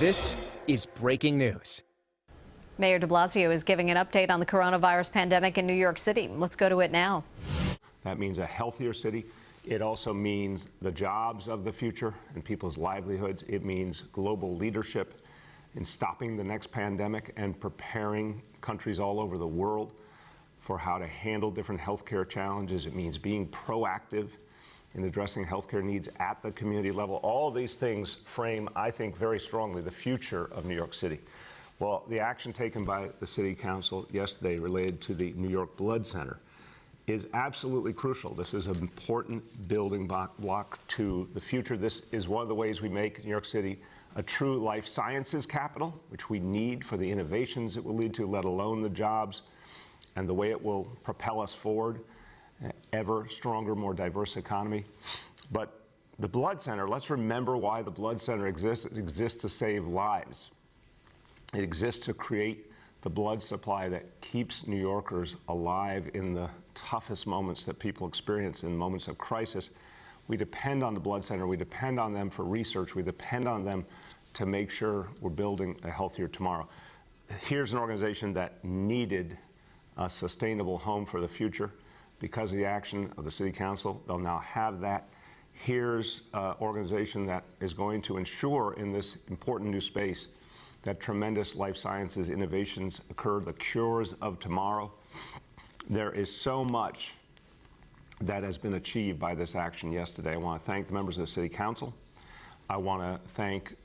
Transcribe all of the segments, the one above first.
This is breaking news. Mayor de Blasio is giving an update on the coronavirus pandemic in New York City. Let's go to it now. That means a healthier city. It also means the jobs of the future and people's livelihoods. It means global leadership in stopping the next pandemic and preparing countries all over the world for how to handle different healthcare challenges. It means being proactive in addressing healthcare needs at the community level. All of these things frame, I think, very strongly the future of New York City. Well, the action taken by the City Council yesterday related to the New York Blood Center is absolutely crucial. This is an important building block to the future. This is one of the ways we make New York City a true life sciences capital, which we need for the innovations it will lead to, let alone the jobs and the way it will propel us forward. Ever stronger, more diverse economy. But the Blood Center, let's remember why the Blood Center exists. It exists to save lives. It exists to create the blood supply that keeps New Yorkers alive in the toughest moments that people experience, in moments of crisis. We depend on the Blood Center. We depend on them for research. We depend on them to make sure we're building a healthier tomorrow. Here's an organization that needed a sustainable home for the future. Because of the action of the City Council, they'll now have that. Here's an organization that is going to ensure in this important new space that tremendous life sciences innovations occur, the cures of tomorrow. There is so much that has been achieved by this action yesterday. I want to thank the members of the City Council. I want to thank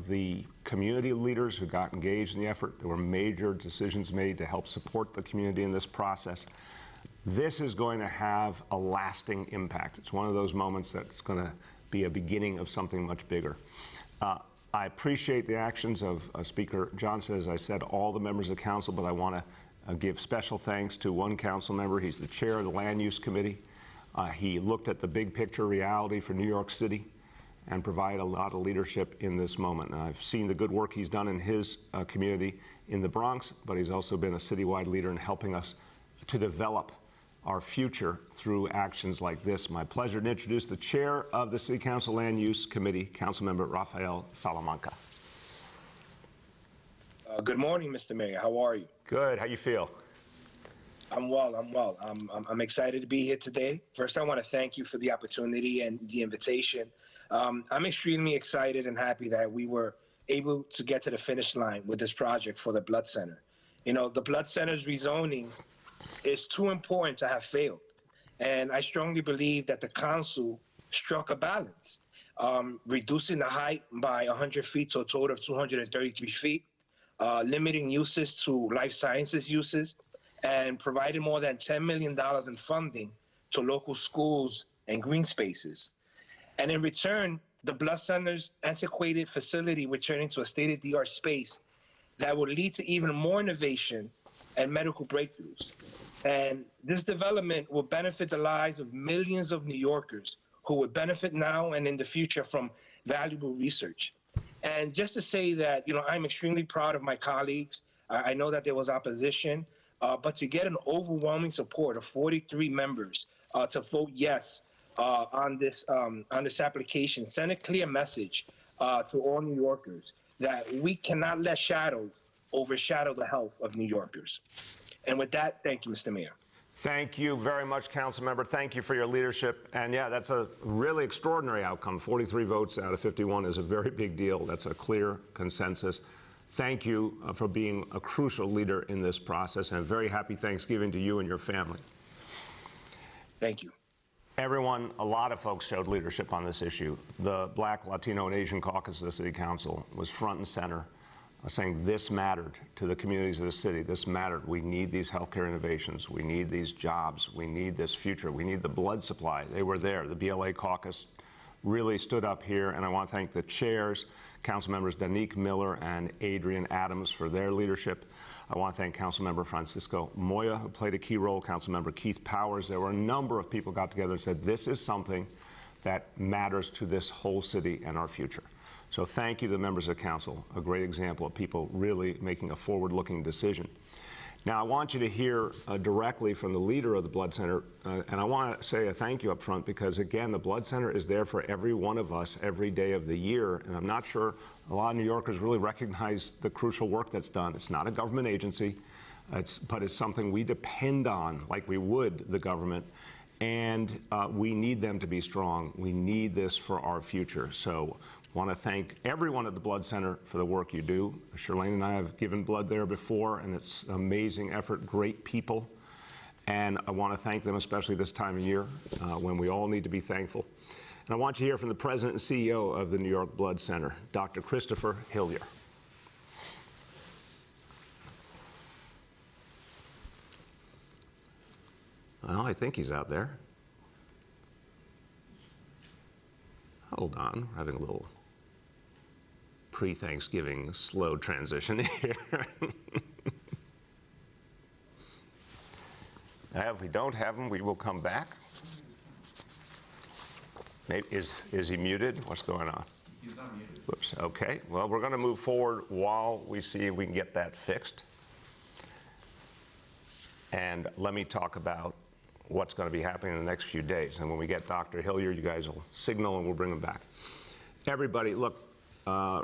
the community leaders who got engaged in the effort. There were major decisions made to help support the community in this process. This is going to have a lasting impact. It's one of those moments that's going to be a beginning of something much bigger. I appreciate the actions of Speaker Johnson, as I said, all the members of the council, but I want to give special thanks to one council member. He's the chair of the Land Use Committee. He looked at the big picture reality for New York City and provided a lot of leadership in this moment. And I've seen the good work he's done in his community in the Bronx, but he's also been a citywide leader in helping us to develop our future through actions like this. My pleasure to introduce the chair of the City Council Land Use Committee, Councilmember Rafael Salamanca. Good morning, Mr. Mayor. How are you? Good. How you feel? I'm well. I'm excited to be here today. First, I want to thank you for the opportunity and the invitation. I'm extremely excited and happy that we were able to get to the finish line with this project for the Blood Center. You know, the Blood Center's rezoning is too important to have failed. And I strongly believe that the council struck a balance, reducing the height by 100 feet to a total of 233 feet, limiting uses to life sciences uses, and providing more than $10 million in funding to local schools and green spaces. And in return, the Blood Center's antiquated facility returning to a state-of-the-art space that will lead to even more innovation and medical breakthroughs. And this development will benefit the lives of millions of New Yorkers who would benefit now and in the future from valuable research. And just to say that, you know, I'm extremely proud of my colleagues. I know that there was opposition, but to get an overwhelming support of 43 members to vote yes on this application send a clear message to all New Yorkers that we cannot let shadows overshadow the health of New Yorkers. And with that, thank you, Mr. Mayor. Thank you very much, council member. Thank you for your leadership. And yeah, that's a really extraordinary outcome. 43 votes out of 51 is a very big deal. That's a clear consensus. Thank you for being a crucial leader in this process, and a very happy Thanksgiving to you and your family. Thank you. Everyone, a lot of folks showed leadership on this issue. The Black, Latino, and Asian caucus of the City Council was front and center, saying this mattered to the communities of the city. This mattered. We need these healthcare innovations. We need these jobs. We need this future. We need the blood supply. They were there. The BLA caucus really stood up here, and I want to thank the chairs, Council members Danique Miller and Adrian Adams, for their leadership. I want to thank Councilmember Francisco Moya, who played a key role, Councilmember Keith Powers. There were a number of people got together and said, this is something that matters to this whole city and our future. So thank you to the members of council, a great example of people really making a forward-looking decision. Now, I want you to hear directly from the leader of the Blood Center, and I want to say a thank you up front because, again, the Blood Center is there for every one of us every day of the year, and I'm not sure a lot of New Yorkers really recognize the crucial work that's done. It's not a government agency, but it's something we depend on like we would the government, and we need them to be strong. We need this for our future. So I want to thank everyone at the Blood Center for the work you do. Charlene and I have given blood there before, and it's an amazing effort, great people. And I want to thank them, especially this time of year, when we all need to be thankful. And I want you to hear from the President and CEO of the New York Blood Center, Dr. Christopher Hillier. Well, I think he's out there. Hold on, we're having a little pre-Thanksgiving slow transition here. If we don't have him, we will come back. Maybe, is he muted? What's going on? He's not muted. Whoops, okay. Well, we're going to move forward while we see if we can get that fixed. And let me talk about what's going to be happening in the next few days. And when we get Dr. Hillier, you guys will signal and we'll bring him back. Everybody, look,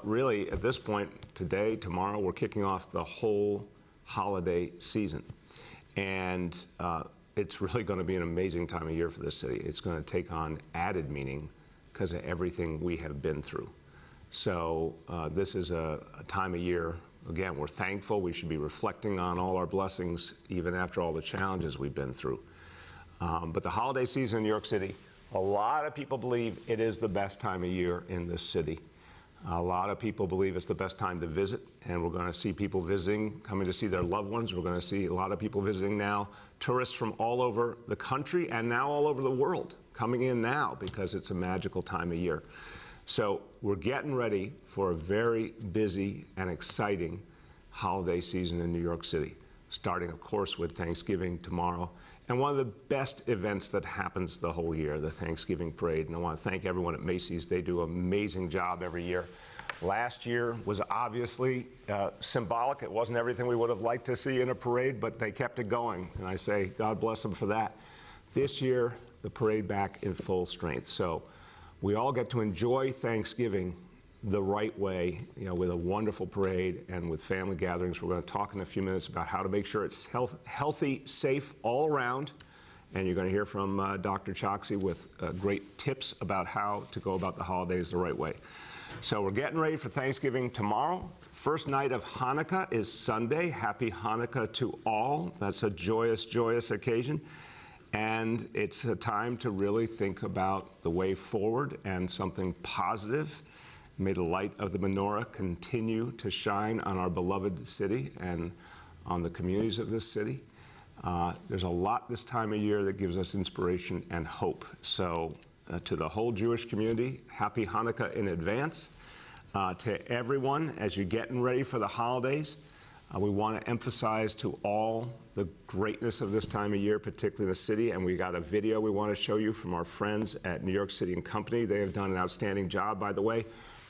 really at this point, today, tomorrow, we're kicking off the whole holiday season. And it's really going to be an amazing time of year for this city. It's going to take on added meaning because of everything we have been through. So this is a time of year, again, we're thankful. We should be reflecting on all our blessings, even after all the challenges we've been through. But the holiday season in New York City, a lot of people believe it is the best time of year in this city. A lot of people believe it's the best time to visit, and we're going to see people visiting, coming to see their loved ones. We're going to see a lot of people visiting now, tourists from all over the country and now all over the world coming in now because it's a magical time of year. So we're getting ready for a very busy and exciting holiday season in New York City, starting, of course, with Thanksgiving tomorrow. And one of the best events that happens the whole year, the Thanksgiving Parade. And I want to thank everyone at Macy's. They do an amazing job every year. Last year was obviously symbolic. It wasn't everything we would have liked to see in a parade, but they kept it going. And I say, God bless them for that. This year, the parade back in full strength. So we all get to enjoy Thanksgiving the right way, you know, with a wonderful parade and with family gatherings. We're going to talk in a few minutes about how to make sure it's healthy, safe all around. And you're going to hear from Dr. Choksi with great tips about how to go about the holidays the right way. So we're getting ready for Thanksgiving tomorrow. First night of Hanukkah is Sunday. Happy Hanukkah to all. That's a joyous, joyous occasion. And it's a time to really think about the way forward and something positive. May the light of the menorah continue to shine on our beloved city and on the communities of this city. There's a lot this time of year that gives us inspiration and hope. So to the whole Jewish community, happy Hanukkah in advance. To everyone, as you're getting ready for the holidays, we want to emphasize to all the greatness of this time of year, particularly the city. And we got a video we want to show you from our friends at New York City & Company. They have done an outstanding job, by the way,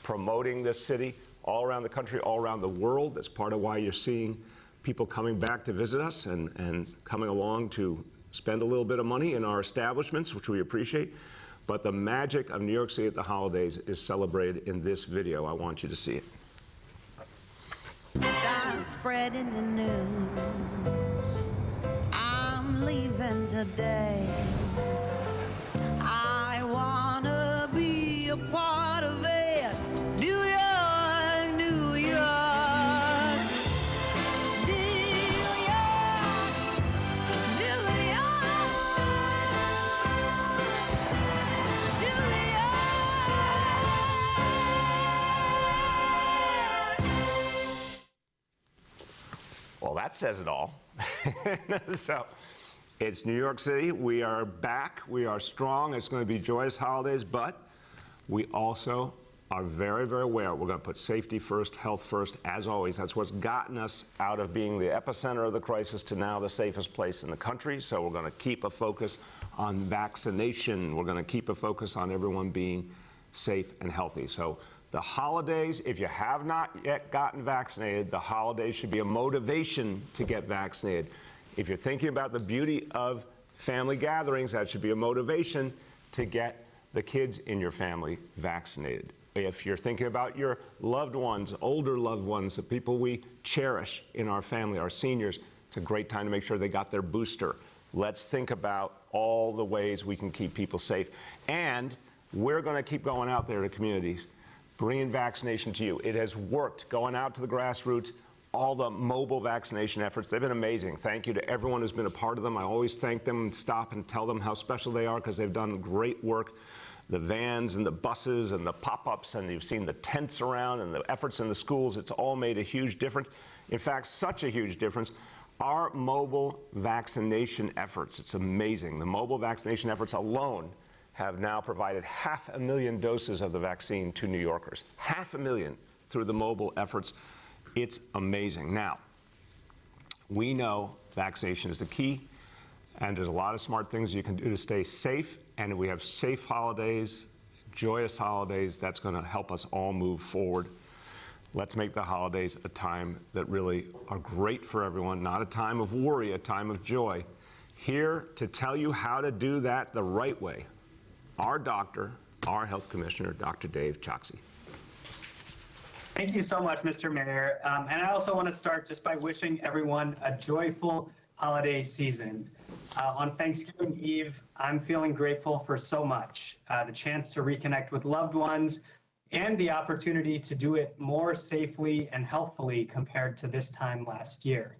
promoting this city all around the country, all around the world. That's part of why you're seeing people coming back to visit us and coming along to spend a little bit of money in our establishments, which we appreciate. But the magic of New York City at the holidays is celebrated in this video. I want you to see it. Start spreading the news. I'm leaving today. I wanna be a part of it. New York, New York, New York, New York, New York. Well, that says it all. So it's New York City. We are back. We are strong. It's going to be joyous holidays, but we also are very, very aware we're going to put safety first, health first, as always. That's what's gotten us out of being the epicenter of the crisis to now the safest place in the country. So we're going to keep a focus on vaccination. We're going to keep a focus on everyone being safe and healthy. So The holidays, if you have not yet gotten vaccinated, the holidays should be a motivation to get vaccinated. If you're thinking about the beauty of family gatherings, that should be a motivation to get the kids in your family vaccinated. If you're thinking about your loved ones, older loved ones, the people we cherish in our family, our seniors, it's a great time to make sure they got their booster. Let's think about all the ways we can keep people safe. And we're going to keep going out there to communities, bringing vaccination to you. It has worked, going out to the grassroots, all the mobile vaccination efforts. They've been amazing. Thank you to everyone who's been a part of them. I always thank them and stop and tell them how special they are because they've done great work. The vans and the buses and the pop-ups, and you've seen the tents around and the efforts in the schools. It's all made a huge difference. In fact, such a huge difference. Our mobile vaccination efforts, it's amazing. The mobile vaccination efforts alone have now provided 500,000 doses of the vaccine to New Yorkers. 500,000 through the mobile efforts. It's amazing. Now, we know vaccination is the key, and there's a lot of smart things you can do to stay safe, and we have safe holidays, joyous holidays. That's going to help us all move forward. Let's make the holidays a time that really are great for everyone, not a time of worry, a time of joy. Here to tell you how to do that the right way, our doctor, our health commissioner, Dr. Dave Choksi. Thank you so much, Mr. Mayor. And I also want to start just by wishing everyone a joyful holiday season. On Thanksgiving Eve, I'm feeling grateful for so much. The chance to reconnect with loved ones and the opportunity to do it more safely and healthfully compared to this time last year.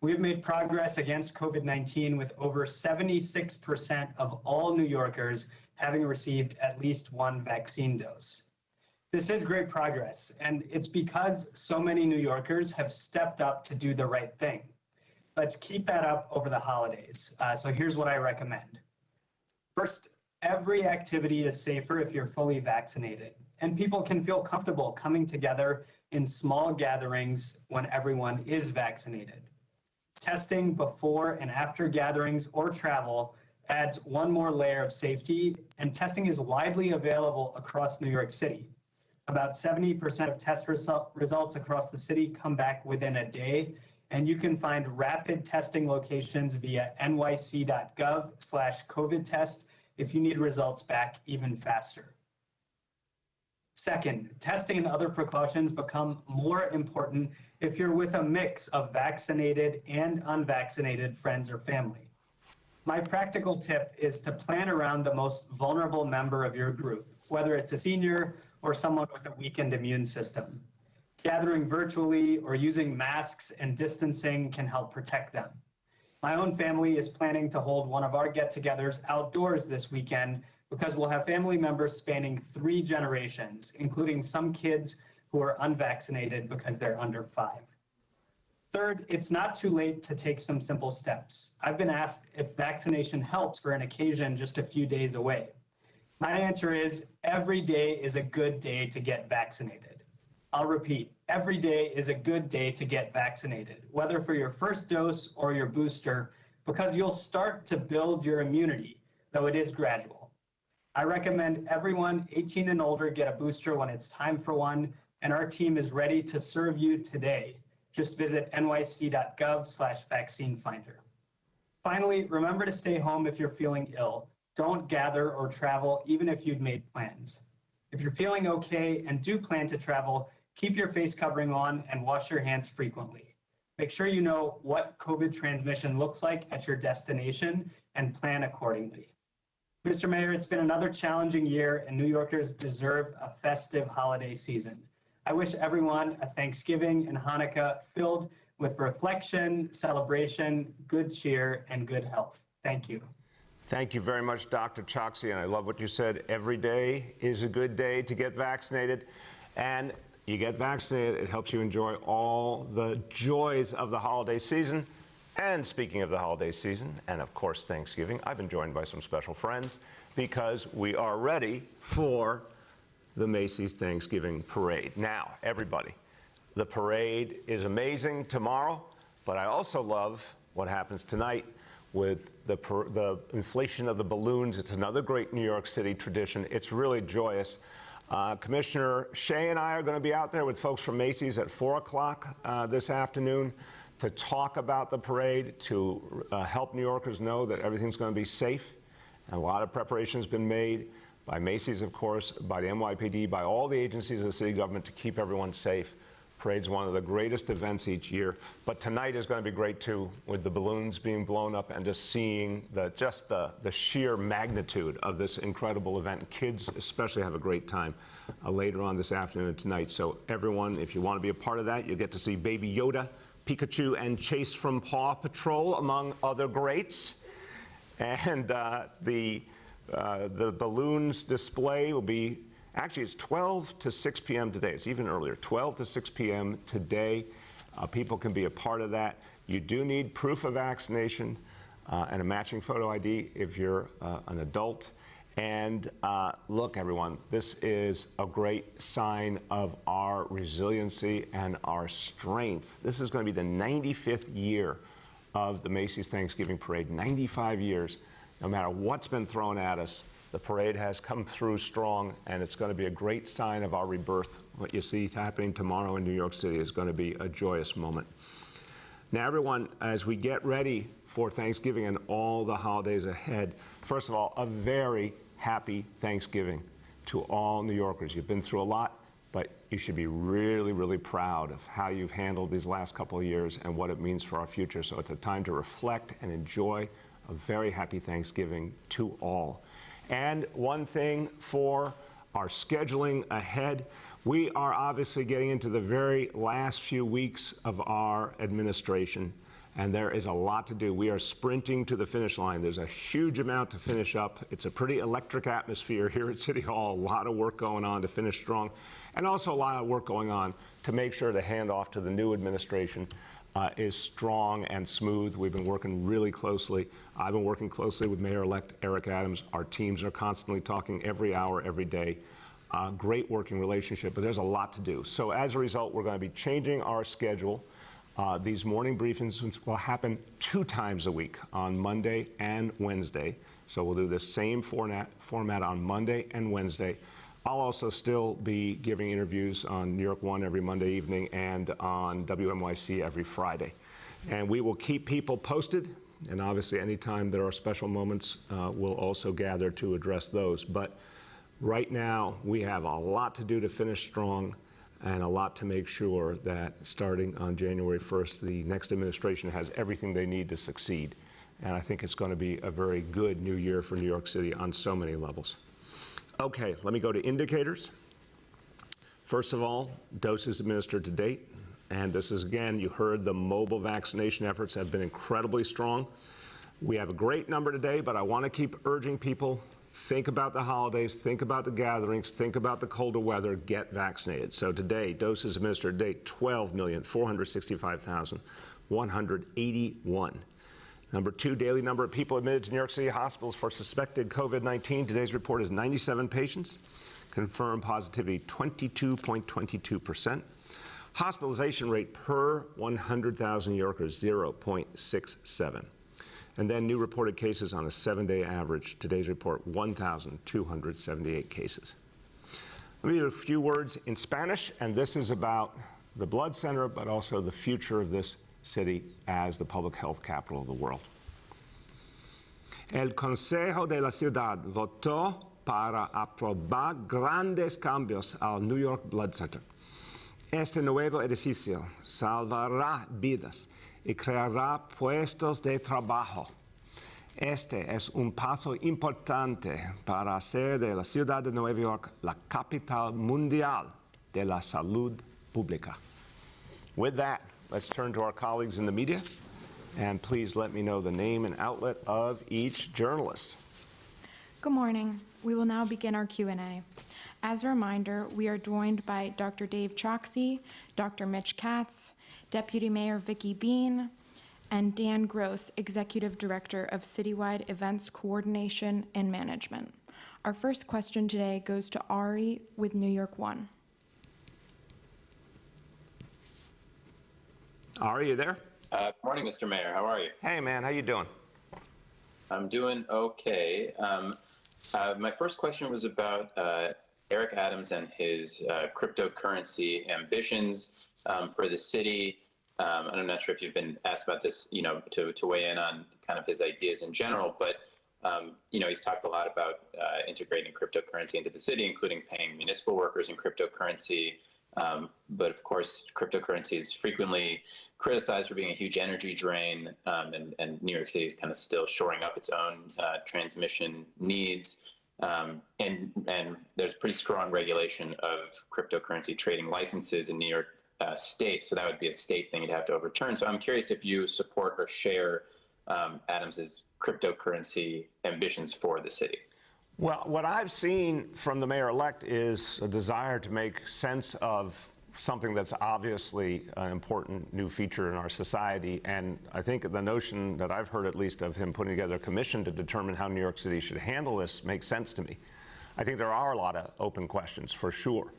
We have made progress against COVID-19 with over 76% of all New Yorkers having received at least one vaccine dose. This is great progress, and it's because so many New Yorkers have stepped up to do the right thing. Let's keep that up over the holidays. So here's what I recommend. First, every activity is safer if you're fully vaccinated, and people can feel comfortable coming together in small gatherings when everyone is vaccinated. Testing before and after gatherings or travel adds one more layer of safety, and testing is widely available across New York City. About 70% of test results across the city come back within a day, and you can find rapid testing locations via nyc.gov/COVID test if you need results back even faster. Second, testing and other precautions become more important if you're with a mix of vaccinated and unvaccinated friends or family. My practical tip is to plan around the most vulnerable member of your group, whether it's a senior or someone with a weakened immune system. Gathering virtually or using masks and distancing can help protect them. My own family is planning to hold one of our get-togethers outdoors this weekend because we'll have family members spanning 3 generations, including some kids who are unvaccinated because they're under 5. Third, it's not too late to take some simple steps. I've been asked if vaccination helps for an occasion just a few days away. My answer is every day is a good day to get vaccinated. I'll repeat, every day is a good day to get vaccinated, whether for your first dose or your booster, because you'll start to build your immunity, though it is gradual. I recommend everyone 18 and older get a booster when it's time for one, and our team is ready to serve you today. Just visit nyc.gov/vaccine-finder. Finally, remember to stay home if you're feeling ill. Don't gather or travel, even if you'd made plans. If you're feeling okay and do plan to travel, keep your face covering on and wash your hands frequently. Make sure you know what COVID transmission looks like at your destination and plan accordingly. Mr. Mayor, it's been another challenging year, and New Yorkers deserve a festive holiday season. I wish everyone a Thanksgiving and Hanukkah filled with reflection, celebration, good cheer, and good health. Thank you. Thank you very much, Dr. Choksi, and I love what you said. Every day is a good day to get vaccinated, and you get vaccinated, it helps you enjoy all the joys of the holiday season. And speaking of the holiday season, and of course Thanksgiving, I've been joined by some special friends because we are ready for the Macy's Thanksgiving Parade. Now, everybody, the parade is amazing tomorrow, but I also love what happens tonight with the inflation of the balloons. It's another great New York City tradition. It's really joyous. Commissioner Shea and I are going to be out there with folks from Macy's at 4 o'clock this afternoon to talk about the parade, to help New Yorkers know that everything's going to be safe. And a lot of preparation has been made by Macy's, of course, by the NYPD, by all the agencies of the city government to keep everyone safe. Parade's one of the greatest events each year, but tonight is going to be great too, with the balloons being blown up and just seeing the sheer magnitude of this incredible event. Kids especially have a great time later on this afternoon and tonight. So everyone, if you want to be a part of that, you'll get to see Baby Yoda, Pikachu, and Chase from Paw Patrol, among other greats. And the balloons display will be, actually, it's 12 to 6 p.m. today. It's even earlier, 12 to 6 p.m. today. People can be a part of that. You do need proof of vaccination and a matching photo ID if you're an adult. And look, everyone, this is a great sign of our resiliency and our strength. This is going to be the 95th year of the Macy's Thanksgiving Parade. 95 years, no matter what's been thrown at us. The parade has come through strong, and it's going to be a great sign of our rebirth. What you see happening tomorrow in New York City is going to be a joyous moment. Now, everyone, as we get ready for Thanksgiving and all the holidays ahead, first of all, a very happy Thanksgiving to all New Yorkers. You've been through a lot, but you should be really, really proud of how you've handled these last couple of years and what it means for our future. So it's a time to reflect and enjoy a very happy Thanksgiving to all. And one thing for our scheduling ahead, we are obviously getting into the very last few weeks of our administration, and there is a lot to do. We are sprinting to the finish line. There's a huge amount to finish up. It's a pretty electric atmosphere here at City Hall, a lot of work going on to finish strong, and also a lot of work going on to make sure the handoff to the new administration is strong and smooth. We've been working really closely. I've been working closely with Mayor-elect Eric Adams. Our teams are constantly talking every hour, every day. Great working relationship, but there's a lot to do. So as a result, we're going to be changing our schedule. These morning briefings will happen 2 times a week, on Monday and Wednesday. So we'll do the same format on Monday and Wednesday. I'll also still be giving interviews on New York One every Monday evening and on WNYC every Friday. And we will keep people posted, and obviously anytime there are special moments, we'll also gather to address those. But right now, we have a lot to do to finish strong and a lot to make sure that starting on January 1st, the next administration has everything they need to succeed. And I think it's going to be a very good new year for New York City on so many levels. Okay, let me go to indicators. First of all, doses administered to date. And this is, again, you heard the mobile vaccination efforts have been incredibly strong. We have a great number today, but I want to keep urging people, think about the holidays, think about the gatherings, think about the colder weather, get vaccinated. So today, doses administered today, 12,465,181. Number 2, daily number of people admitted to New York City hospitals for suspected COVID-19. Today's report is 97 patients. Confirmed positivity, 22.22%. Hospitalization rate per 100,000 New Yorkers, 0.67. And then new reported cases on a 7-day average. Today's report, 1,278 cases. Let me do a few words in Spanish, and this is about the blood center, but also the future of this city as the public health capital of the world. El Consejo de la Ciudad votó para aprobar grandes cambios al New York Blood Center. Este nuevo edificio salvará vidas y creará puestos de trabajo. Este es un paso importante para hacer de la ciudad de Nueva York la capital mundial de la salud pública. With that, let's turn to our colleagues in the media, and please let me know the name and outlet of each journalist. Good morning. We will now begin our Q&A. As a reminder, we are joined by Dr. Dave Choksi, Dr. Mitch Katz, Deputy Mayor Vicky Bean, and Dan Gross, Executive Director of Citywide Events Coordination and Management. Our first question today goes to Ari with New York One. Ari, you there? Good morning, Mr. Mayor. How are you? Hey, man, how you doing? I'm doing okay. My first question was about Eric Adams and his cryptocurrency ambitions for the city. And I'm not sure if you've been asked about this, to weigh in on kind of his ideas in general, but he's talked a lot about integrating cryptocurrency into the city, including paying municipal workers in cryptocurrency. But of course, cryptocurrency is frequently criticized for being a huge energy drain, and New York City is kind of still shoring up its own transmission needs. And there's pretty strong regulation of cryptocurrency trading licenses in New York State, so that would be a state thing you'd have to overturn. So I'm curious if you support or share Adams's cryptocurrency ambitions for the city. Well, what I've seen from the mayor-elect is a desire to make sense of something that's obviously an important new feature in our society. And I think the notion that I've heard, at least, of him putting together a commission to determine how New York City should handle this makes sense to me. I think there are a lot of open questions, for sure.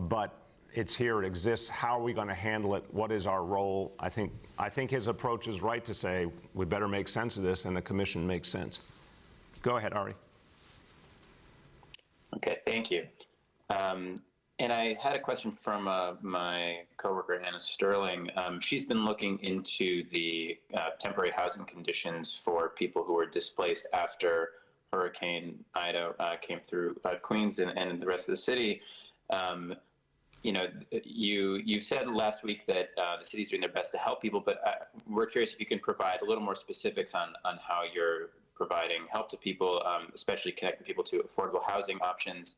But it's here, it exists. How are we going to handle it? What is our role? I think his approach is right to say we better make sense of this, and the commission makes sense. Go ahead, Ari. Okay, thank you. And I had a question from my coworker, Anna Sterling. She's been looking into the temporary housing conditions for people who were displaced after Hurricane Ida came through Queens and the rest of the city. You said last week that the city's doing their best to help people, but we're curious if you can provide a little more specifics on how you're providing help to people, especially connecting people to affordable housing options.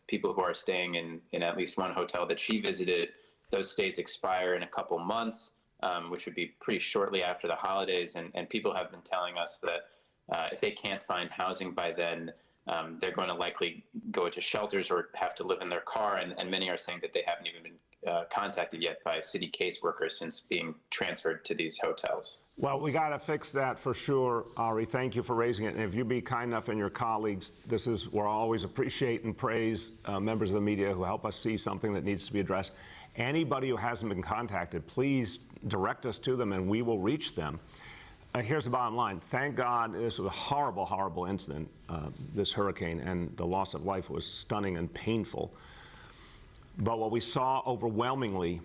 People who are staying in at least one hotel that she visited, those stays expire in a couple months, which would be pretty shortly after the holidays. And people have been telling us that if they can't find housing by then, they're going to likely go to shelters or have to live in their car. And many are saying that they haven't even been contacted yet by city caseworkers since being transferred to these hotels. Well, we got to fix that for sure, Ari. Thank you for raising it. And if you'd be kind enough, and your colleagues, this is where I always appreciate and praise members of the media who help us see something that needs to be addressed. Anybody who hasn't been contacted, please direct us to them and we will reach them. Here's the bottom line. Thank God this was a horrible, horrible incident, this hurricane, and the loss of life was stunning and painful. But what we saw overwhelmingly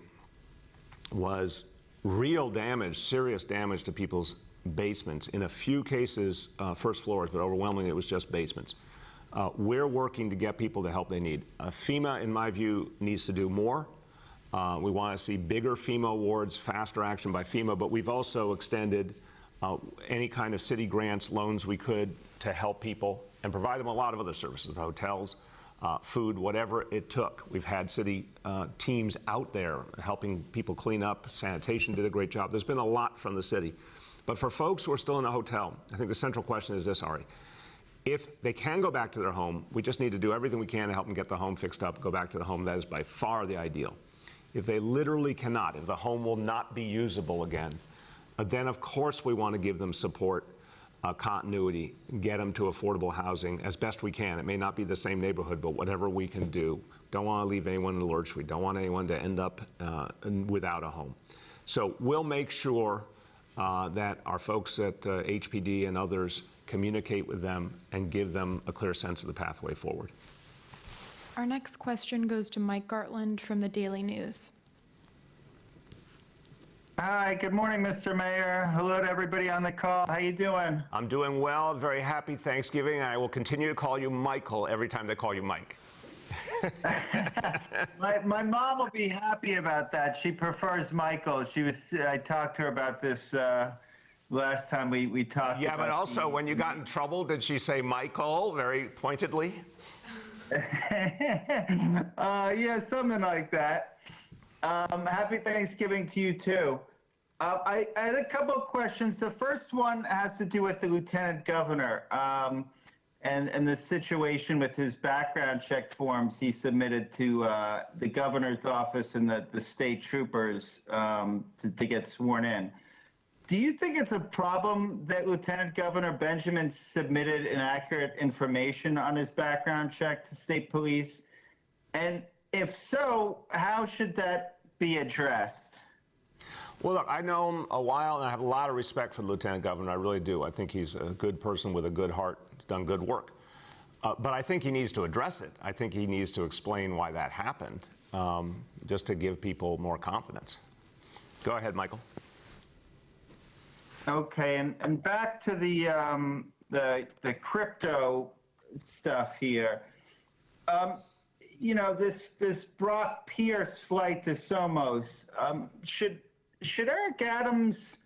was real damage, serious damage to people's basements. In a few cases, first floors, but overwhelmingly it was just basements. We're working to get people the help they need. FEMA, in my view, needs to do more. We want to see bigger FEMA awards, faster action by FEMA, but we've also extended any kind of city grants, loans we could to help people and provide them a lot of other services, hotels, food, whatever it took. We've had city teams out there helping people clean up. Sanitation did a great job. There's been a lot from the city. But for folks who are still in a hotel, I think the central question is this, Ari. If they can go back to their home, we just need to do everything we can to help them get the home fixed up, go back to the home. That is by far the ideal. If they literally cannot, if the home will not be usable again, then of course we want to give them support, continuity, get them to affordable housing as best we can. It may not be the same neighborhood, but whatever we can do. Don't want to leave anyone in the lurch. We don't want anyone to end up without a home. So we'll make sure that our folks at HPD and others communicate with them and give them a clear sense of the pathway forward. Our next question goes to Mike Gartland from the Daily News. Hi, good morning, Mr. Mayor. Hello to everybody on the call. How you doing? I'm doing well. Very happy Thanksgiving. I will continue to call you Michael every time they call you Mike. my mom will be happy about that. She prefers Michael. I talked to her about this last time we talked. Yeah, but also when you got in trouble, did she say Michael very pointedly? Yeah, something like that. Happy Thanksgiving to you, too. I had a couple of questions. The first one has to do with the lieutenant governor and the situation with his background check forms he submitted to the governor's office and the state troopers to get sworn in. Do you think it's a problem that Lieutenant Governor Benjamin submitted inaccurate information on his background check to state police? And if so, how should that be addressed? Well, look, I know him a while, and I have a lot of respect for the Lieutenant Governor. I really do. I think he's a good person with a good heart. He's done good work. But I think he needs to address it. I think he needs to explain why that happened, just to give people more confidence. Go ahead, Michael. Okay, and back to the crypto stuff here. You know, this Brock Pierce flight to Somos, should Eric Adams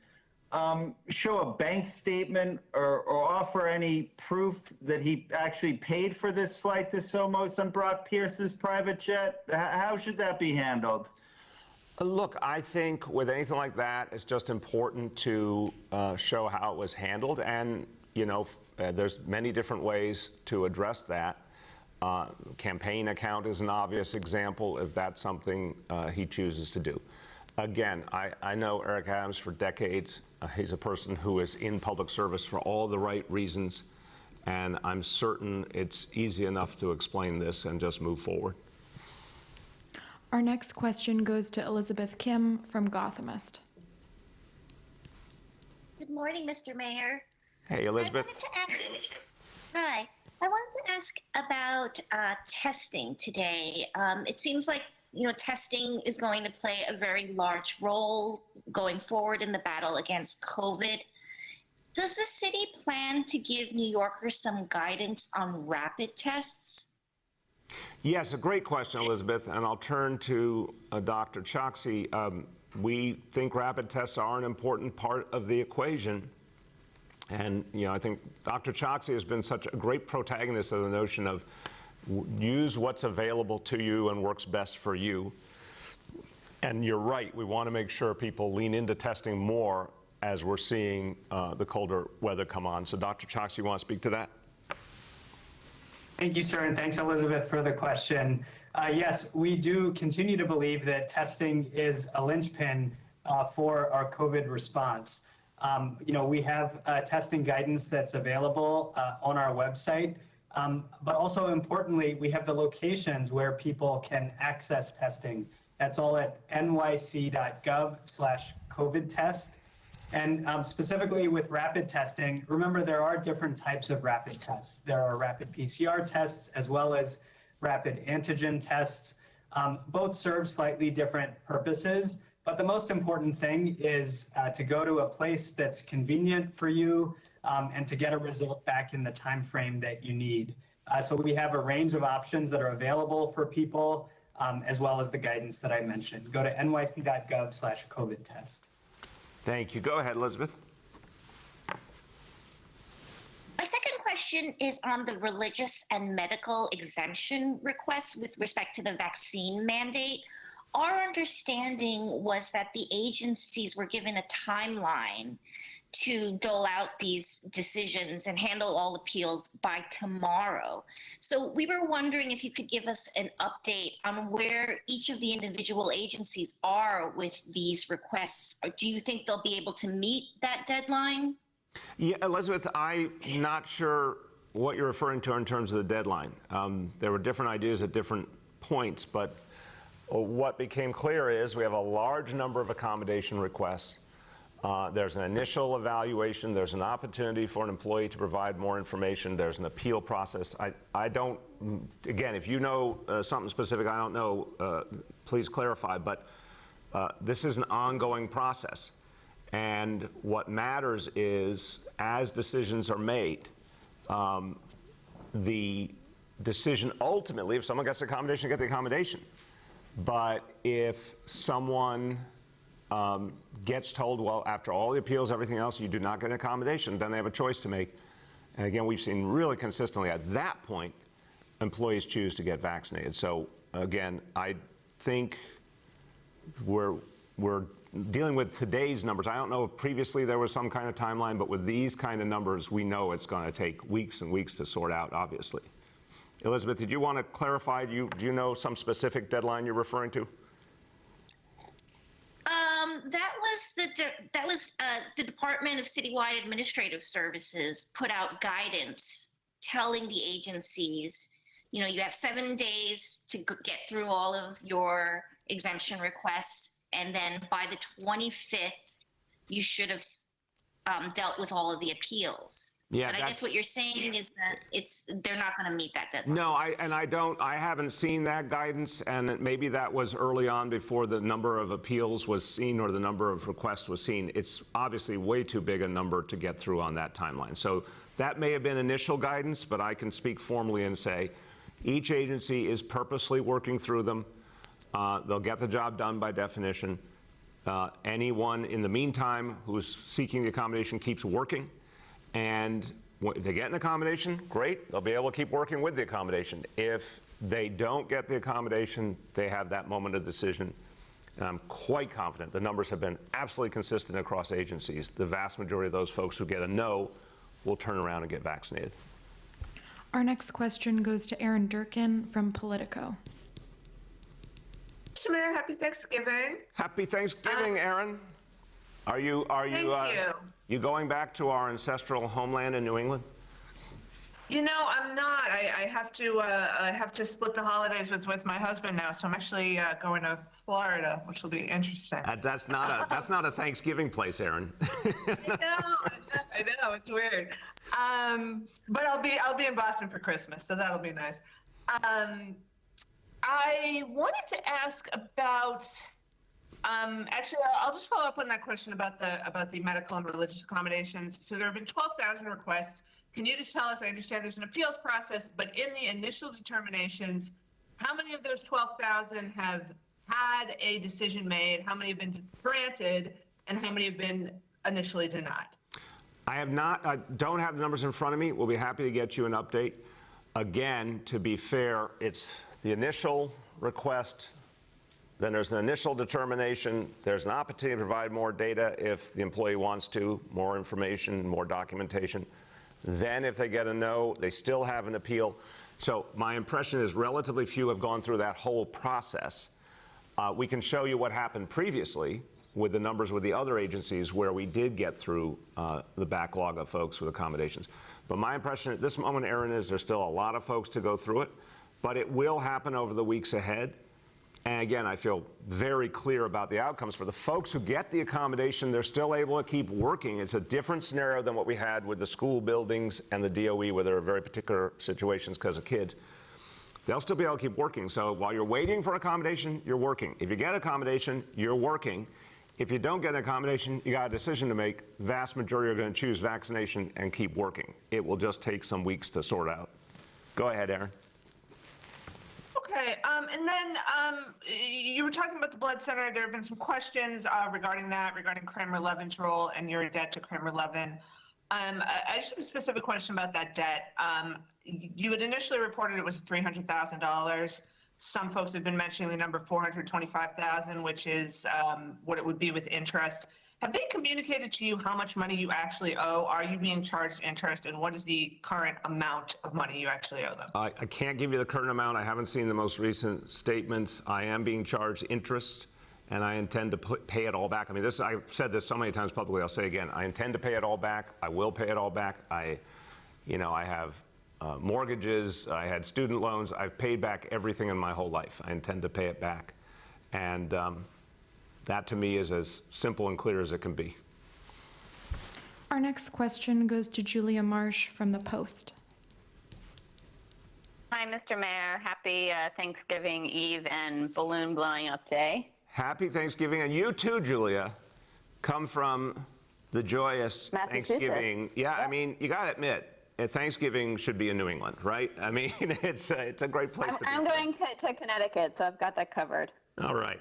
show a bank statement or offer any proof that he actually paid for this flight to Somos on Brock Pierce's private jet? How should that be handled? Look, I think with anything like that, it's just important to show how it was handled. And, you know, there's many different ways to address that. Campaign account is an obvious example if that's something he chooses to do. Again, I know Eric Adams for decades. He's a person who is in public service for all the right reasons. And I'm certain it's easy enough to explain this and just move forward. Our next question goes to Elizabeth Kim from Gothamist. Good morning, Mr. Mayor. Hey, Elizabeth. Hi. I wanted to ask about testing today. It seems like, you know, testing is going to play a very large role going forward in the battle against COVID. Does the city plan to give New Yorkers some guidance on rapid tests? Yes, a great question, Elizabeth, and I'll turn to Dr. Choksi. We think rapid tests are an important part of the equation. And, you know, I think Dr. Choksi has been such a great protagonist of the notion of use what's available to you and works best for you. And you're right, we want to make sure people lean into testing more as we're seeing the colder weather come on. So, Dr. Choksi, you want to speak to that? Thank you, sir, and thanks, Elizabeth, for the question. Yes, we do continue to believe that testing is a linchpin for our COVID response. You know, we have testing guidance that's available on our website, but also importantly, we have the locations where people can access testing. That's all at nyc.gov/COVID test. And specifically with rapid testing, remember there are different types of rapid tests. There are rapid PCR tests as well as rapid antigen tests. Both serve slightly different purposes, but the most important thing is to go to a place that's convenient for you and to get a result back in the time frame that you need. So we have a range of options that are available for people, as well as the guidance that I mentioned. Go to nyc.gov/COVID test. Thank you. Go ahead, Elizabeth. My second question is on the religious and medical exemption requests with respect to the vaccine mandate. Our understanding was that the agencies were given a timeline to dole out these decisions and handle all appeals by tomorrow. So we were wondering if you could give us an update on where each of the individual agencies are with these requests. Or do you think they'll be able to meet that deadline? Yeah, Elizabeth, I'm not sure what you're referring to in terms of the deadline. There were different ideas at different points, but what became clear is we have a large number of accommodation requests. There's an initial evaluation. There's an opportunity for an employee to provide more information. There's an appeal process. I don't, again, if you know something specific I don't know, please clarify. But this is an ongoing process. And what matters is, as decisions are made, the decision ultimately, if someone gets the accommodation, get the accommodation. But if someone gets told, well, after all the appeals, everything else, you do not get an accommodation, then they have a choice to make. And again, we've seen really consistently at that point, employees choose to get vaccinated. So again, I think we're dealing with today's numbers. I don't know if previously there was some kind of timeline, but with these kind of numbers, we know it's going to take weeks and weeks to sort out, obviously. Elizabeth, did you want to clarify? Do you know some specific deadline you're referring to? That was the Department of Citywide Administrative Services put out guidance telling the agencies, you know, you have 7 days to get through all of your exemption requests, and then by the 25th, you should have dealt with all of the appeals. Yeah, And I guess what you're saying is that they're not going to meet that deadline. No, I haven't seen that guidance, and maybe that was early on before the number of appeals was seen or the number of requests was seen. It's obviously way too big a number to get through on that timeline. So that may have been initial guidance, but I can speak formally and say each agency is purposely working through them. They'll get the job done by definition. Anyone in the meantime who's seeking the accommodation keeps working. And if they get an accommodation, great, they'll be able to keep working with the accommodation. If they don't get the accommodation, they have that moment of decision. And I'm quite confident the numbers have been absolutely consistent across agencies. The vast majority of those folks who get a no will turn around and get vaccinated. Our next question goes to Aaron Durkin from Politico. Mr. Mayor, happy Thanksgiving. Happy Thanksgiving, Aaron. Are you you going back to our ancestral homeland in New England? You know, I'm not. I have to split the holidays with my husband now, so I'm actually going to Florida, which will be interesting. That's not a Thanksgiving place, Aaron. I know, it's weird. But I'll be in Boston for Christmas, so that'll be nice. I wanted to ask about. Actually, I'll just follow up on that question about the medical and religious accommodations. So there have been 12,000 requests. Can you just tell us, I understand there's an appeals process, but in the initial determinations, how many of those 12,000 have had a decision made, how many have been granted, and how many have been initially denied? I don't have the numbers in front of me. We'll be happy to get you an update. Again, to be fair, it's the initial request, then there's an initial determination, there's an opportunity to provide more data if the employee wants to, more information, more documentation. Then if they get a no, they still have an appeal. So my impression is relatively few have gone through that whole process. We can show you what happened previously with the numbers with the other agencies where we did get through the backlog of folks with accommodations. But my impression at this moment, Aaron, is there's still a lot of folks to go through it, but it will happen over the weeks ahead. And again, I feel very clear about the outcomes. For the folks who get the accommodation, they're still able to keep working. It's a different scenario than what we had with the school buildings and the DOE, where there are very particular situations because of kids. They'll still be able to keep working. So while you're waiting for accommodation, you're working. If you get accommodation, you're working. If you don't get an accommodation, you got a decision to make. Vast majority are going to choose vaccination and keep working. It will just take some weeks to sort out. Go ahead, Aaron. Okay, and then you were talking about the blood center. There have been some questions regarding that, regarding Kramer Levin's role and your debt to Kramer Levin. I just have a specific question about that debt. You had initially reported it was $300,000. Some folks have been mentioning the number $425,000, which is what it would be with interest. Have they communicated to you how much money you actually owe? Are you being charged interest, and what is the current amount of money you actually owe them? I can't give you the current amount. I haven't seen the most recent statements. I am being charged interest, and I intend to pay it all back. I mean, I've said this so many times publicly. I'll say again. I intend to pay it all back. I will pay it all back. I have mortgages. I had student loans. I've paid back everything in my whole life. I intend to pay it back, and that to me is as simple and clear as it can be. Our next question goes to Julia Marsh from The Post. Hi, Mr. Mayor. Happy Thanksgiving Eve and balloon blowing up day. Happy Thanksgiving, and you too, Julia, come from the joyous Thanksgiving. Yeah, I mean, you got to admit, Thanksgiving should be in New England, right? I mean, it's a great place to be. I'm going to Connecticut, so I've got that covered. All right.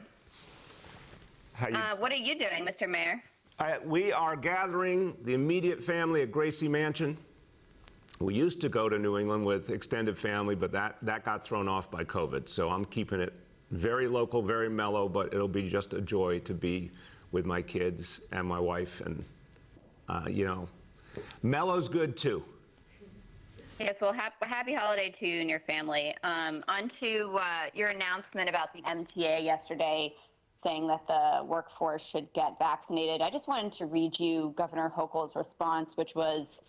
What are you doing, Mr. Mayor? We are gathering the immediate family at Gracie Mansion. We used to go to New England with extended family, but that got thrown off by COVID. So I'm keeping it very local, very mellow, but it'll be just a joy to be with my kids and my wife. And, mellow's good too. Yes, well, happy holiday to you and your family. On to your announcement about the MTA yesterday, saying that the workforce should get vaccinated. I just wanted to read you Governor Hochul's response, which was,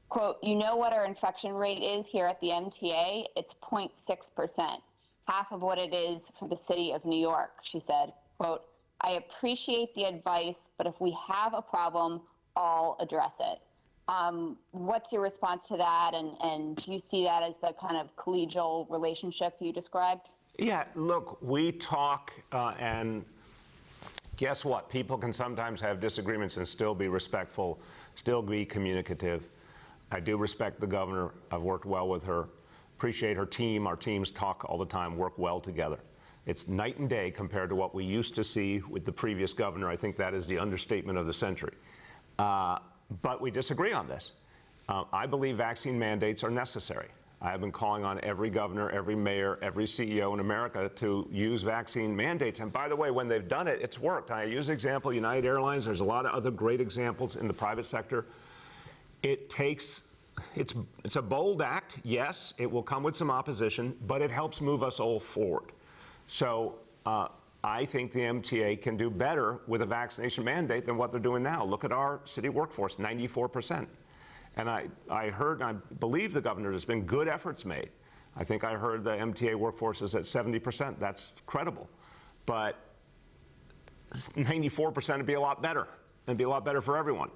quote, "You know what our infection rate is here at the MTA? It's 0.6%, half of what it is for the city of New York," she said. Quote, "I appreciate the advice, but if we have a problem, I'll address it." What's your response to that? And do you see that as the kind of collegial relationship you described? Yeah, look, we talk, and guess what? People can sometimes have disagreements and still be respectful, still be communicative. I do respect the governor. I've worked well with her. Appreciate her team. Our teams talk all the time, work well together. It's night and day compared to what we used to see with the previous governor. I think that is the understatement of the century. But we disagree on this. I believe vaccine mandates are necessary. I have been calling on every governor, every mayor, every CEO in America to use vaccine mandates. And by the way, when they've done it, it's worked. I use the example United Airlines. There's a lot of other great examples in the private sector. It's a bold act, yes. It will come with some opposition, but it helps move us all forward. So I think the MTA can do better with a vaccination mandate than what they're doing now. Look at our city workforce, 94%. And I heard, and I believe the governor, there's been good efforts made. I think I heard the MTA workforce is at 70%. That's credible. But 94% would be a lot better. It'd be a lot better for everyone.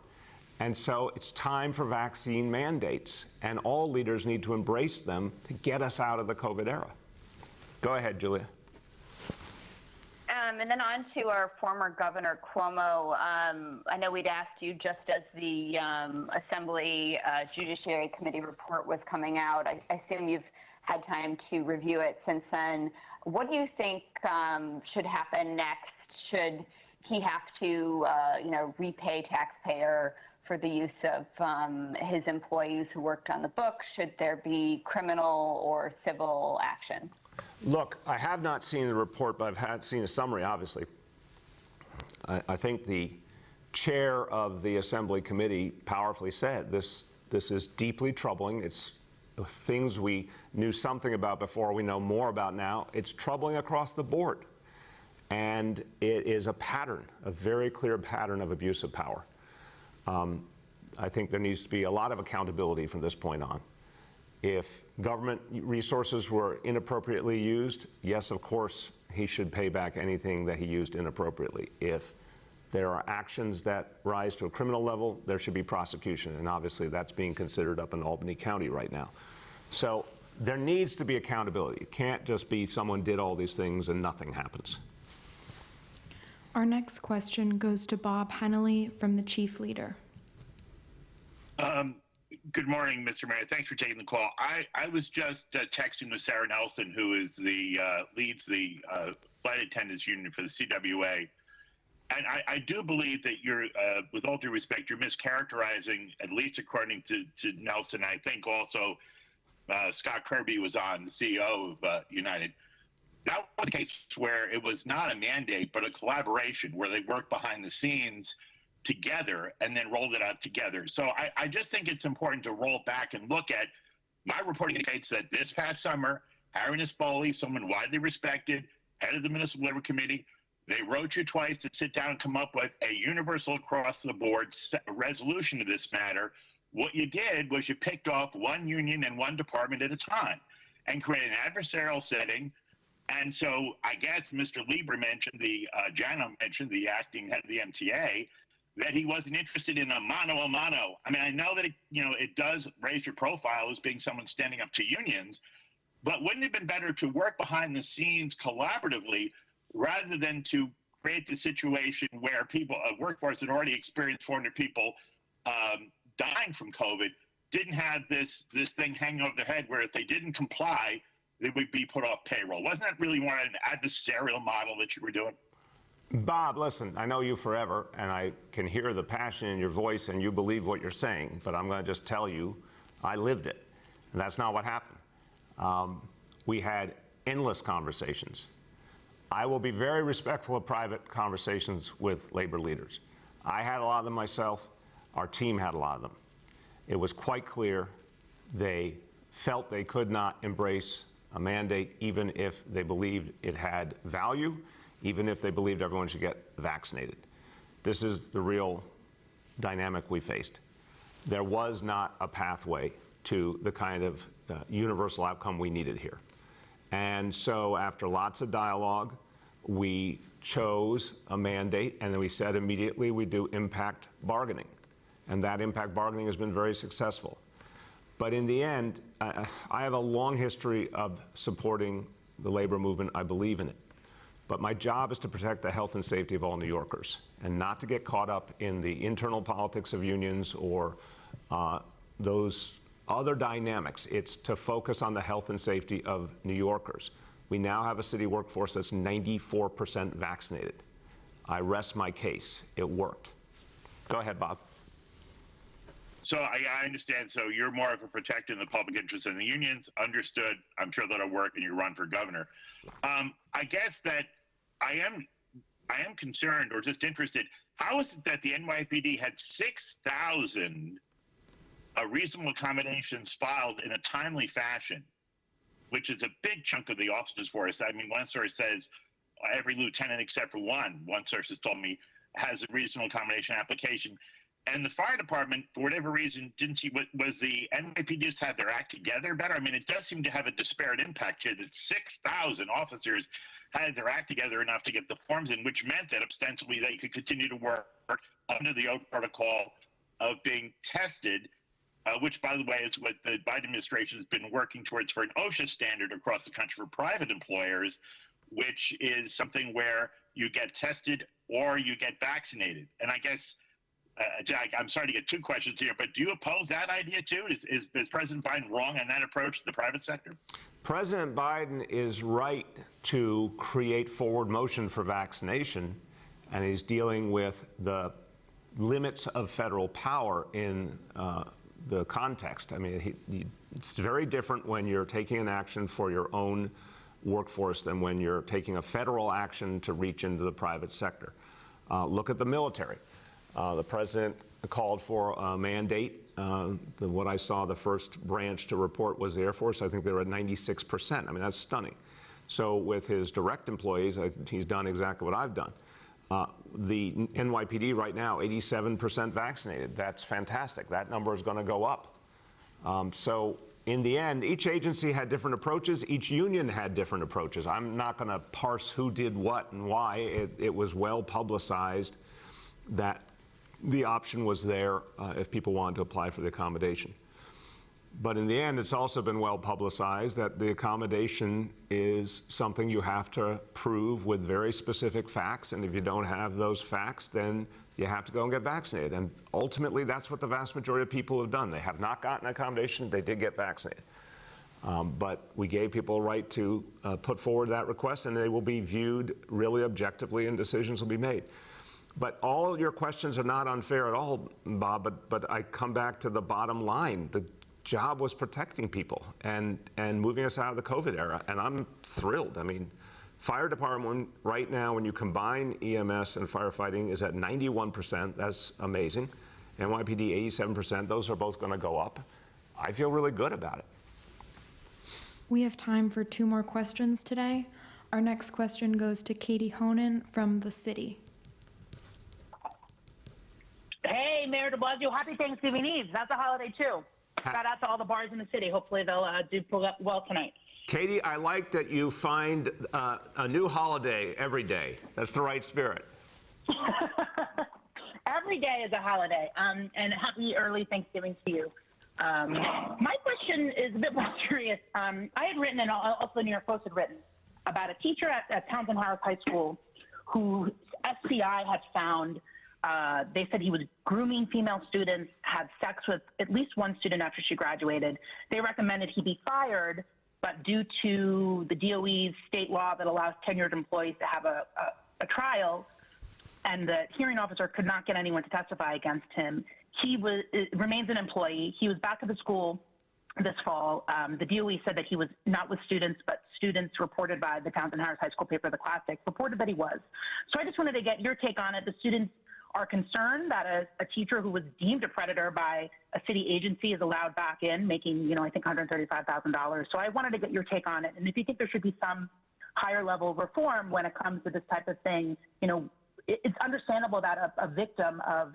And so it's time for vaccine mandates, and all leaders need to embrace them to get us out of the COVID era. Go ahead, Julia. And then on to our former Governor Cuomo. I know we'd asked you just as the Assembly Judiciary Committee report was coming out. I assume you've had time to review it since then. What do you think should happen next? Should he have to, repay taxpayer for the use of his employees who worked on the book? Should there be criminal or civil action? Look, I have not seen the report, but I've seen a summary, obviously. I think the chair of the Assembly Committee powerfully said this is deeply troubling. It's things we knew something about before, we know more about now. It's troubling across the board. And it is a pattern, a very clear pattern of abuse of power. I think there needs to be a lot of accountability from this point on. If government resources were inappropriately used, yes, of course, he should pay back anything that he used inappropriately. If there are actions that rise to a criminal level, there should be prosecution, and obviously that's being considered up in Albany County right now. So there needs to be accountability. It can't just be someone did all these things and nothing happens. Our next question goes to Bob Hennelly from the Chief Leader. Good morning, Mr. Mayor. Thanks for taking the call. I was just texting with Sarah Nelson, who is leads the flight attendants union for the CWA. And I do believe that you're, with all due respect, you're mischaracterizing, at least according to Nelson. I think also Scott Kirby was on, the CEO of United. That was a case where it was not a mandate, but a collaboration where they worked behind the scenes together and then rolled it out together. So I just think it's important to roll back and look at, my reporting indicates that this past summer, Harry Nispoli, someone widely respected, head of the Municipal Labor Committee, they wrote you twice to sit down and come up with a universal across the board resolution to this matter. What you did was you picked off one union and one department at a time and created an adversarial setting. And so I guess Mr. Lieber mentioned, Jano mentioned, the acting head of the MTA, that he wasn't interested in a mano a mano. I mean, I know that it does raise your profile as being someone standing up to unions, but wouldn't it have been better to work behind the scenes collaboratively rather than to create the situation where people, a workforce that already experienced 400 people dying from COVID, didn't have this thing hanging over their head where if they didn't comply, they would be put off payroll? Wasn't that really more an adversarial model that you were doing? Bob, listen, I know you forever, and I can hear the passion in your voice, and you believe what you're saying, but I'm going to just tell you, I lived it, and that's not what happened. We had endless conversations. I will be very respectful of private conversations with labor leaders. I had a lot of them myself. Our team had a lot of them. It was quite clear they felt they could not embrace a mandate even if they believed it had value, even if they believed everyone should get vaccinated. This is the real dynamic we faced. There was not a pathway to the kind of universal outcome we needed here. And so after lots of dialogue, we chose a mandate, and then we said immediately we do impact bargaining. and that impact bargaining has been very successful. But in the end, I have a long history of supporting the labor movement. I believe in it. But my job is to protect the health and safety of all New Yorkers and not to get caught up in the internal politics of unions or those other dynamics. It's to focus on the health and safety of New Yorkers. We now have a city workforce that's 94% vaccinated. I rest my case. It worked. Go ahead, Bob. So I understand. So you're more of a protecting the public interest in the unions. Understood. I'm sure that'll work, and you run for governor. I guess that I am concerned or just interested. How is it that the NYPD had 6,000 reasonable accommodations filed in a timely fashion, which is a big chunk of the officers force? I mean, one source says every lieutenant except for one source has told me has a reasonable accommodation application. And the fire department, for whatever reason, didn't see what was the NYPD just had their act together better. I mean, it does seem to have a disparate impact here that 6,000 officers had their act together enough to get the forms in, which meant that ostensibly they could continue to work under the old protocol of being tested, which, by the way, is what the Biden administration has been working towards for an OSHA standard across the country for private employers, which is something where you get tested or you get vaccinated. And I guess, Jack, I'm sorry to get two questions here, but do you oppose that idea too? Is President Biden wrong on that approach to the private sector? President Biden is right to create forward motion for vaccination, and he's dealing with the limits of federal power in the context. I mean, it's very different when you're taking an action for your own workforce than when you're taking a federal action to reach into the private sector. Look at the military. The president called for a mandate. What I saw, the first branch to report was the Air Force. I think they were at 96%. I mean, that's stunning. So with his direct employees, he's done exactly what I've done. The NYPD right now, 87% vaccinated. That's fantastic. That number is going to go up. So in the end, each agency had different approaches. Each union had different approaches. I'm not going to parse who did what and why. It was well publicized that the option was there if people wanted to apply for the accommodation. But in the end, it's also been well publicized that the accommodation is something you have to prove with very specific facts. And if you don't have those facts, then you have to go and get vaccinated. And ultimately, that's what the vast majority of people have done. They have not gotten accommodation. They did get vaccinated. But we gave people a right to put forward that request, and they will be viewed really objectively, and decisions will be made. But all your questions are not unfair at all, Bob, but I come back to the bottom line. The job was protecting people and moving us out of the COVID era, and I'm thrilled. I mean, fire department right now, when you combine EMS and firefighting, is at 91%. That's amazing. NYPD, 87%. Those are both going to go up. I feel really good about it. We have time for 2 more questions today. Our next question goes to Katie Honan from the city. Hey, Mayor de Blasio, happy Thanksgiving Eve. That's a holiday, too. Shout out to all the bars in the city. Hopefully they'll do pull up well tonight. Katie, I like that you find a new holiday every day. That's the right spirit. Every day is a holiday, and happy early Thanksgiving to you. My question is a bit more serious. I had written, and also the New York Post had written, about a teacher at Townsend Harris High School who SCI had found. They said he was grooming female students, had sex with at least one student after she graduated. They recommended he be fired, but due to the DOE's state law that allows tenured employees to have a trial, and the hearing officer could not get anyone to testify against him, he remains an employee. He was back at the school this fall. The DOE said that he was not with students, but students reported by the Townsend Harris High School paper, The Classic, reported that he was. So I just wanted to get your take on it. The students are concerned that a teacher who was deemed a predator by a city agency is allowed back in, making, I think $135,000. So I wanted to get your take on it. And if you think there should be some higher level of reform when it comes to this type of thing, it's understandable that a victim of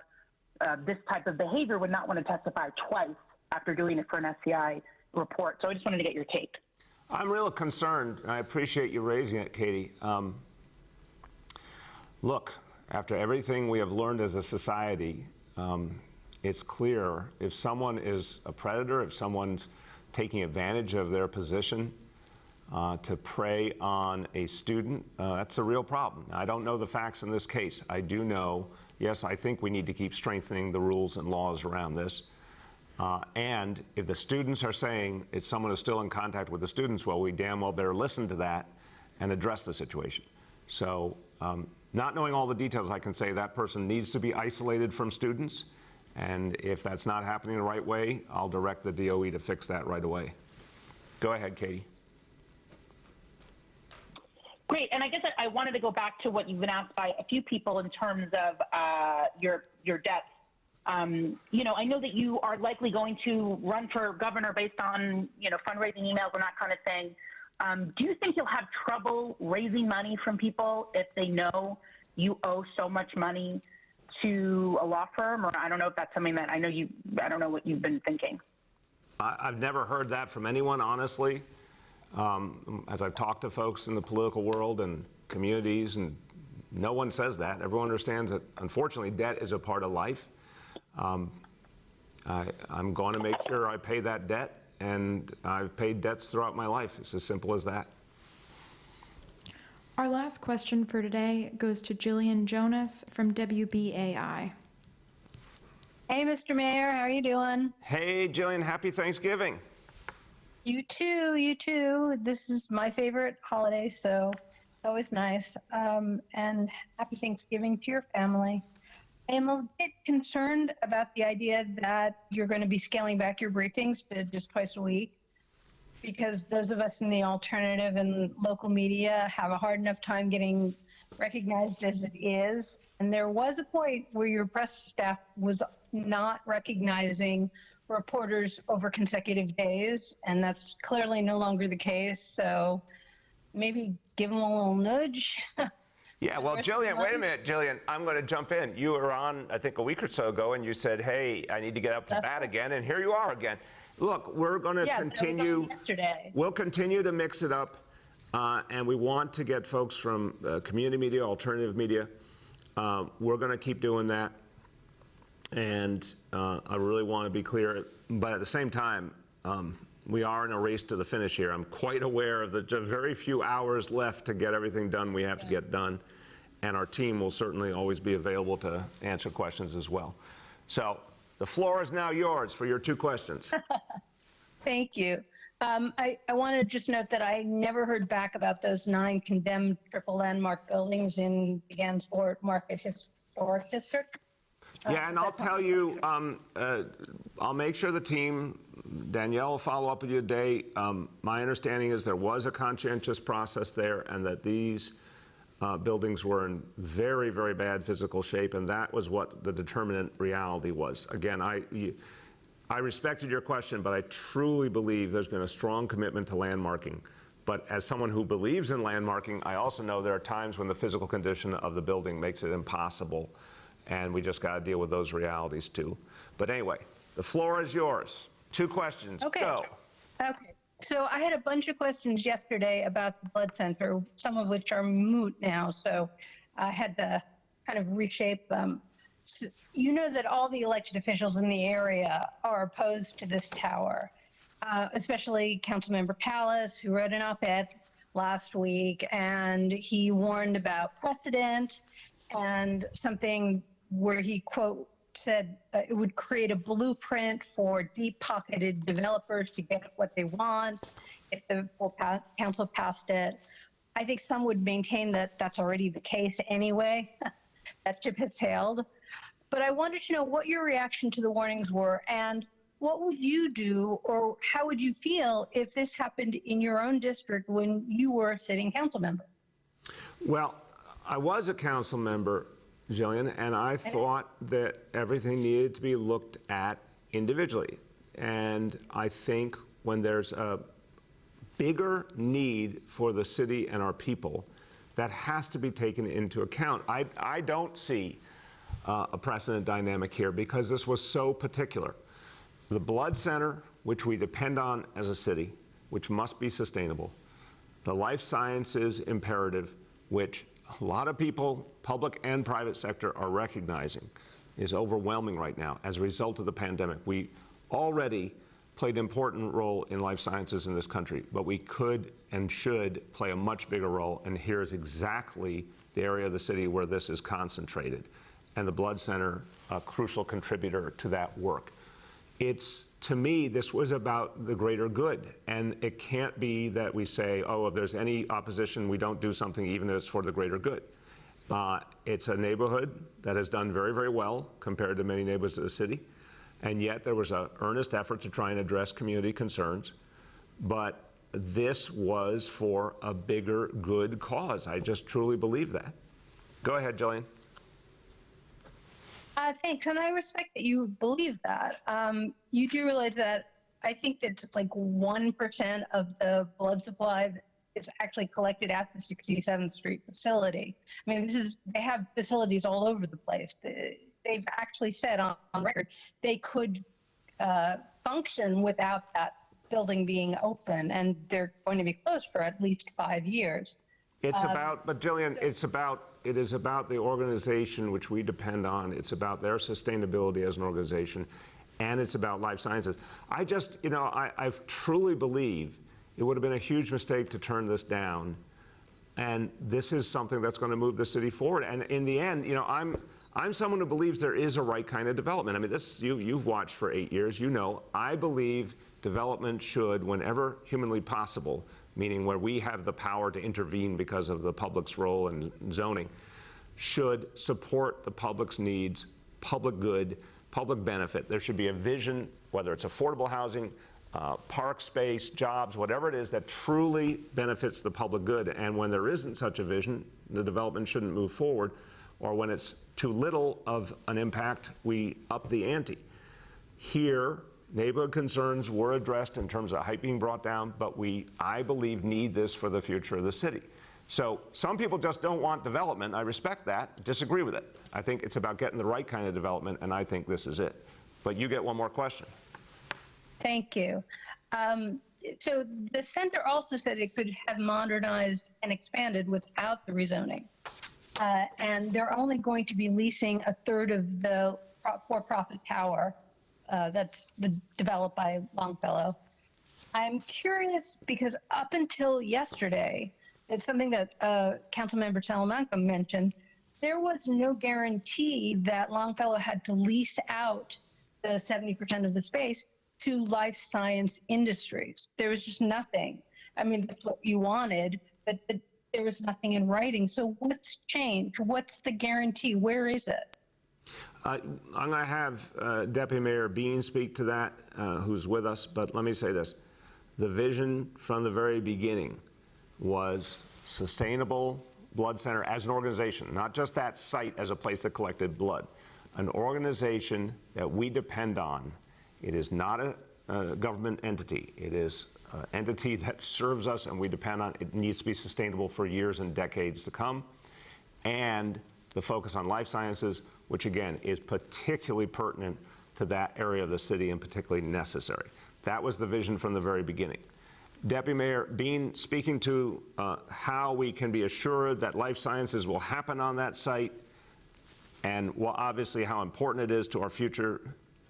this type of behavior would not want to testify twice after doing it for an SCI report. So I just wanted to get your take. I'm real concerned. I appreciate you raising it, Katie. Look, after everything we have learned as a society, it's clear if someone is a predator, if someone's taking advantage of their position to prey on a student, that's a real problem. Now, I don't know the facts in this case. I do know, yes, I think we need to keep strengthening the rules and laws around this. And if the students are saying it's someone who's still in contact with the students, well, we damn well better listen to that and address the situation. So not knowing all the details, I can say that person needs to be isolated from students. And if that's not happening the right way, I'll direct the DOE to fix that right away. Go ahead, Katie. Great, and I guess I wanted to go back to what you've been asked by a few people in terms of your debts. You know, I know that you are likely going to run for governor based on, you know, fundraising emails and that kind of thing. Do you think you'll have trouble raising money from people if they know you owe so much money to a law firm? Or I don't know if that's something that I don't know what you've been thinking. I've never heard that from anyone, honestly. As I've talked to folks in the political world and communities, and no one says that. Everyone understands that, unfortunately, debt is a part of life. I'm going to make sure I pay that debt, and I've paid debts throughout my life. It's as simple as that. Our last question for today goes to Jillian Jonas from WBAI. Hey, Mr. Mayor, how are you doing? Hey, Jillian, happy Thanksgiving. You too, you too. This is my favorite holiday, so it's always nice. And happy Thanksgiving to your family. I am a bit concerned about the idea that you're going to be scaling back your briefings to just twice a week, because those of us in the alternative and local media have a hard enough time getting recognized as it is. And there was a point where your press staff was not recognizing reporters over consecutive days, and that's clearly no longer the case. So maybe give them a little nudge. Yeah, well, Jillian, wait a minute, Jillian, I'm going to jump in. You were on, I think, a week or so ago, and you said, hey, I need to get up to bat again, and here you are again. Look, we're going to continue. That was on yesterday. We'll continue to mix it up, and we want to get folks from community media, alternative media. We're going to keep doing that, and I really want to be clear. But at the same time, we are in a race to the finish here. I'm quite aware of the very few hours left to get everything done we have to get done, and our team will certainly always be available to answer questions as well. So the floor is now yours for your two questions. Thank you. I want to just note that I never heard back about those 9 condemned triple landmark buildings in the Gansevoort Market Historic District. Yeah, and I'll tell you, I'll make sure the team, Danielle will follow up with you today. My understanding is there was a conscientious process there, and that these buildings were in very, very bad physical shape, and that was what the determinant reality was. Again, I respected your question, but I truly believe there's been a strong commitment to landmarking. But as someone who believes in landmarking, I also know there are times when the physical condition of the building makes it impossible, and we just got to deal with those realities too. But anyway, the floor is yours. 2 questions. Okay. Go. Okay. So I had a bunch of questions yesterday about the blood center, some of which are moot now. So I had to kind of reshape them. So you know that all the elected officials in the area are opposed to this tower, especially Councilmember Callis, who wrote an op-ed last week, and he warned about precedent and something where he, quote, said it would create a blueprint for deep-pocketed developers to get what they want if the full council passed it. I think some would maintain that that's already the case anyway. That ship has sailed. But I wanted to know what your reaction to the warnings were, and what would you do, or how would you feel if this happened in your own district when you were a sitting council member? Well, I was a council member, Jillian, and I thought that everything needed to be looked at individually. And I think when there's a bigger need for the city and our people, that has to be taken into account. I don't see a precedent dynamic here because this was so particular. The blood center, which we depend on as a city, which must be sustainable, the life sciences imperative, which a lot of people, public and private sector, are recognizing is overwhelming right now as a result of the pandemic. We already played an important role in life sciences in this country, but we could and should play a much bigger role, and here is exactly the area of the city where this is concentrated, and the Blood Center, a crucial contributor to that work. To me, this was about the greater good, and it can't be that we say, oh, if there's any opposition, we don't do something even if it's for the greater good. It's a neighborhood that has done very, very well compared to many neighborhoods of the city, and yet there was an earnest effort to try and address community concerns, but this was for a bigger good cause. I just truly believe that. Go ahead, Jillian. Thanks, and I respect that you believe that. You do realize that I think that's like 1% of the blood supply is actually collected at the 67th Street facility. I mean, they have facilities all over the place. They've actually said on record they could function without that building being open, and they're going to be closed for at least 5 years. It's but Jillian, it is about the organization which we depend on. It's about their sustainability as an organization, and it's about life sciences. I just, I truly believe it would have been a huge mistake to turn this down, and this is something that's going to move the city forward. And in the end, I'm someone who believes there is a right kind of development. I mean, you've watched for 8 years. I believe development should, whenever humanly possible, meaning where we have the power to intervene because of the public's role in zoning, should support the public's needs, public good, public benefit. There should be a vision, whether it's affordable housing, park space, jobs, whatever it is that truly benefits the public good. And when there isn't such a vision, the development shouldn't move forward. Or when it's too little of an impact, we up the ante. Here, neighborhood concerns were addressed in terms of height being brought down, but I believe, need this for the future of the city. So some people just don't want development. I respect that, disagree with it. I think it's about getting the right kind of development, and I think this is it. But you get one more question. Thank you. So the center also said it could have modernized and expanded without the rezoning. And they're only going to be leasing a third of the for-profit tower that's developed by Longfellow. I'm curious because up until yesterday, it's something that Councilmember Salamanca mentioned, there was no guarantee that Longfellow had to lease out the 70% of the space to life science industries. There was just nothing. I mean, that's what you wanted, but there was nothing in writing. So what's changed? What's the guarantee? Where is it? I'm going to have Deputy Mayor Bean speak to that, who's with us, but let me say this. The vision from the very beginning was sustainable blood center as an organization, not just that site as a place that collected blood, an organization that we depend on. It is not a government entity. It is an entity that serves us and we depend on. It needs to be sustainable for years and decades to come. And the focus on life sciences, which again is particularly pertinent to that area of the city and particularly necessary. That was the vision from the very beginning. Deputy Mayor Bean, speaking to how we can be assured that life sciences will happen on that site and obviously how important it is to our future,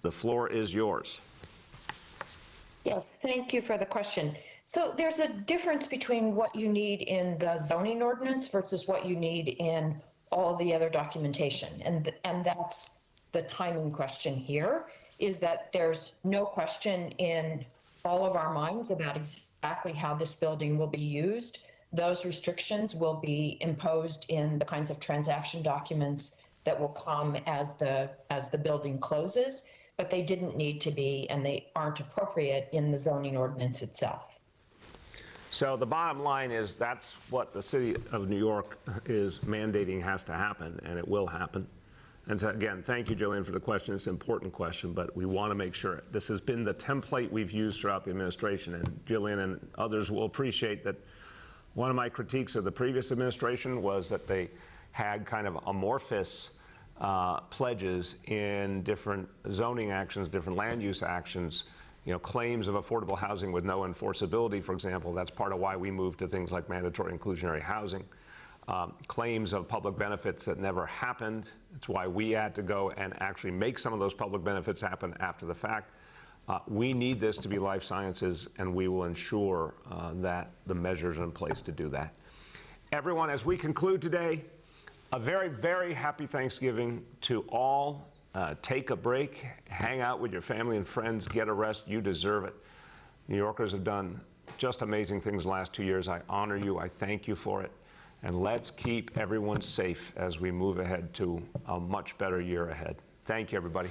the floor is yours. Yes, thank you for the question. So there's a difference between what you need in the zoning ordinance versus what you need in all the other documentation. And that's the timing question here, is that there's no question in all of our minds about exactly how this building will be used. Those restrictions will be imposed in the kinds of transaction documents that will come as the building closes, but they didn't need to be, and they aren't appropriate in the zoning ordinance itself. So the bottom line is that's what the city of New York is mandating has to happen, and it will happen. And so again, thank you, Jillian, for the question. It's an important question, but we want to make sure. This has been the template we've used throughout the administration, and Jillian and others will appreciate that one of my critiques of the previous administration was that they had kind of amorphous pledges in different zoning actions, different land use actions, claims of affordable housing with no enforceability, for example. That's part of why we moved to things like mandatory inclusionary housing. claims of public benefits that never happened. It's why we had to go and actually make some of those public benefits happen after the fact. We need this to be life sciences, and we will ensure that the measures are in place to do that. Everyone, as we conclude today, a very, very happy Thanksgiving to all. Take a break, hang out with your family and friends, get a rest. You deserve it. New Yorkers have done just amazing things the last 2 years. I honor you. I thank you for it. And let's keep everyone safe as we move ahead to a much better year ahead. Thank you, everybody.